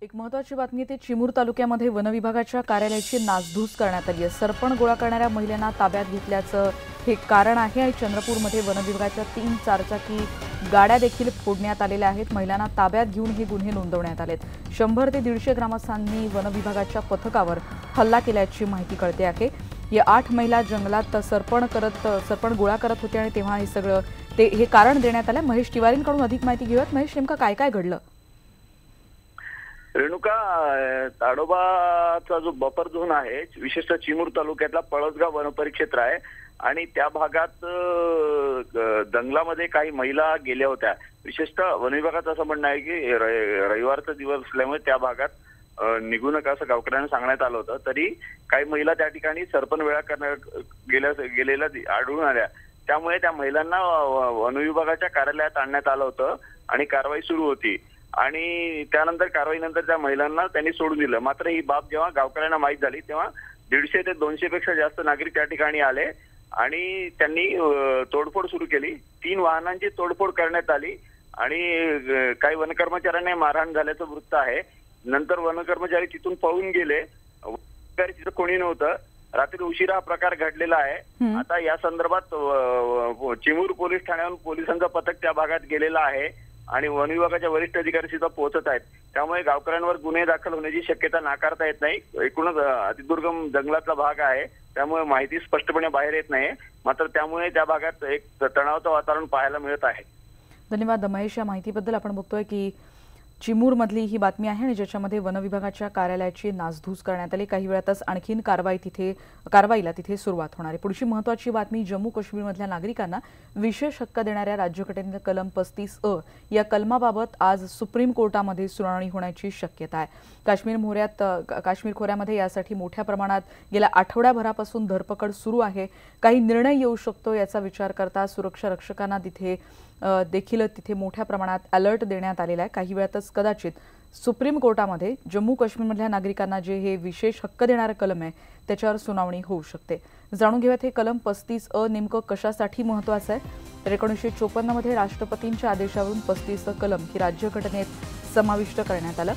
एक महत्त्वाची बातमी येते चिमूर तालुक्यामध्ये वनविभागाच्या कार्यालयाची नासधूस करण्यात आली आहे। सरपण गोळा करणाऱ्या महिलांना ताब्यात घेतल्याचं हे कारण आहे आणि चंद्रपूरमध्ये वनविभागाच्या 3 चारचाकी गाड्या देखील फोडण्यात आलेल्या आहेत। महिलांना ताब्यात घेऊन हे गुन्हे नोंदवण्यात आलेत। 100 ते 150 ग्रामस्थांनी वनविभागाच्या पथकावर हल्ला केल्याची माहिती कळते आहे। या 8 महिला जंगलात सरपण गोळा करत होत्या आणि तेव्हा हे कारण देण्यात आलं। महेश तिवारींकडून अधिक माहिती घेऊयात। महेश, नेमका काय काय घडलं? रेणुका, ताडोबाचा जो बफर झोन आहे, विशेषतः चिमूर तालुक्यातला पळसगाव वनपरिक्षेत्र आहे आणि त्या भागात जंगलामध्ये काही महिला गेल्या होत्या। विशेषतः वनविभागाचं असं म्हणणं आहे की रविवारचा दिवस असल्यामुळे त्या भागात निघू नका असं गावकऱ्यांना सांगण्यात आलं होतं। तरी काही महिला त्या ठिकाणी सरपण वेळा गेलेल्या आढळून आल्या। त्यामुळे त्या महिलांना वनविभागाच्या कार्यालयात आणण्यात आलं होतं आणि कारवाई सुरू होती आणि त्यानंतर कारवाईनंतर त्या महिलांना त्यांनी सोडून दिलं। मात्र ही बाब जेव्हा गावकऱ्यांना माहीत झाली तेव्हा 150 ते 200 पेक्षा जास्त नागरिक त्या ठिकाणी आले आणि त्यांनी तोडफोड सुरू केली। 3 वाहनांची तोडफोड करण्यात आली आणि काही वनकर्मचाऱ्यांना मारहाण झाल्याचं वृत्त आहे। नंतर वनकर्मचारी तिथून पळून गेले। तिथं कोणी नव्हतं। रात्री उशिरा हा प्रकार घडलेला आहे। आता या संदर्भात चिमूर पोलीस ठाण्याहून पोलिसांचं पथक त्या भागात गेलेलं आहे आणि वन विभागाच्या वरिष्ठ अधिकारी सुद्धा पोहोचत आहेत। त्यामुळे गावकऱ्यांवर गुन्हे दाखल होण्याची शक्यता नाकारता येत नाही। एकूणच अतिदुर्गम जंगलातला भाग आहे, त्यामुळे माहिती स्पष्टपणे बाहेर येत नाही। मात्र त्यामुळे त्या भागात एक तणावाचं वातावरण पाहायला मिळत आहे। धन्यवाद महेश, या माहितीबद्दल। आपण बघतोय की चिमूरमधली ही बातमी आहे आणि ज्याच्यामध्ये वनविभागाच्या कार्यालयाची नासधूस करण्यात आली। काही वेळातच आणखीन कारवाईला तिथे सुरुवात होणार आहे। पुढची महत्त्वाची बातमी, जम्मू काश्मीरमधल्या नागरिकांना विशेष हक्क देणाऱ्या राज्यघटनेतील कलम 35A या कलमाबाबत आज सुप्रीम कोर्टामध्ये सुनावणी होण्याची शक्यता आहे। काश्मीर खोऱ्यामध्ये यासाठी मोठ्या प्रमाणात गेल्या आठवड्याभरापासून धरपकड सुरू आहे। काही निर्णय येऊ शकतो याचा विचार करता सुरक्षा रक्षकांना तिथे मोठ्या प्रमाणात अलर्ट देण्यात आलेला आहे। काही वेळातच कदाचित सुप्रीम कोर्टामध्ये जम्मू काश्मीरमधल्या नागरिकांना जे हे विशेष हक्क देणारं कलम आहे त्याच्यावर सुनावणी होऊ शकते। जाणून घेऊयात हे कलम 35A नेमकं कशासाठी महत्त्वाचं आहे। तर 1954 मध्ये राष्ट्रपतींच्या आदेशावरून 35 कलम ही राज्यघटनेत समाविष्ट करण्यात आलं।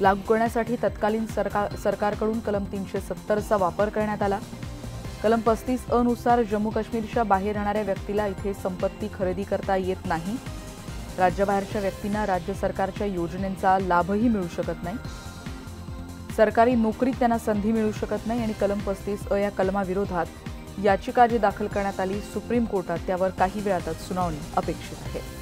लागू करण्यासाठी तत्कालीन सरकारकडून कलम 370चा वापर करण्यात आला। कलम 35A नुसार जम्मू काश्मीरच्या बाहेर राहणाऱ्या व्यक्तीला इथे संपत्ती खरेदी करता येत नाही। राज्याबाहेरच्या व्यक्तींना राज्य सरकारच्या योजनांचा लाभही मिळू शकत नाही। सरकारी नोकरीत त्यांना संधी मिळू शकत नाही आणि कलम 35A या कलमाविरोधात याचिका जी दाखल करण्यात आली सुप्रीम कोर्टात त्यावर काही वेळातच सुनावणी अपेक्षित आहे।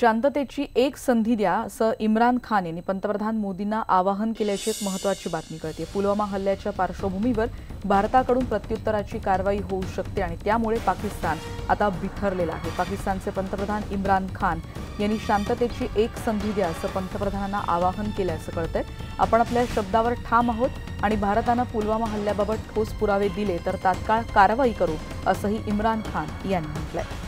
शांततेची एक संधी द्या असं इम्रान खान यांनी पंतप्रधान मोदींना आवाहन केल्याची एक महत्त्वाची बातमी कळते। पुलवामा हल्ल्याच्या पार्श्वभूमीवर भारताकडून प्रत्युत्तराची कारवाई होऊ शकते आणि त्यामुळे पाकिस्तान आता बिथरलेला आहे। पाकिस्तानचे पंतप्रधान इम्रान खान यांनी शांततेची एक संधी द्या असं पंतप्रधानांना आवाहन केल्याचं कळतंय। आपण आपल्या शब्दावर ठाम आहोत आणि भारतानं पुलवामा हल्ल्याबाबत ठोस पुरावे दिले तर तात्काळ कारवाई करू असंही इम्रान खान यांनी म्हटलंय।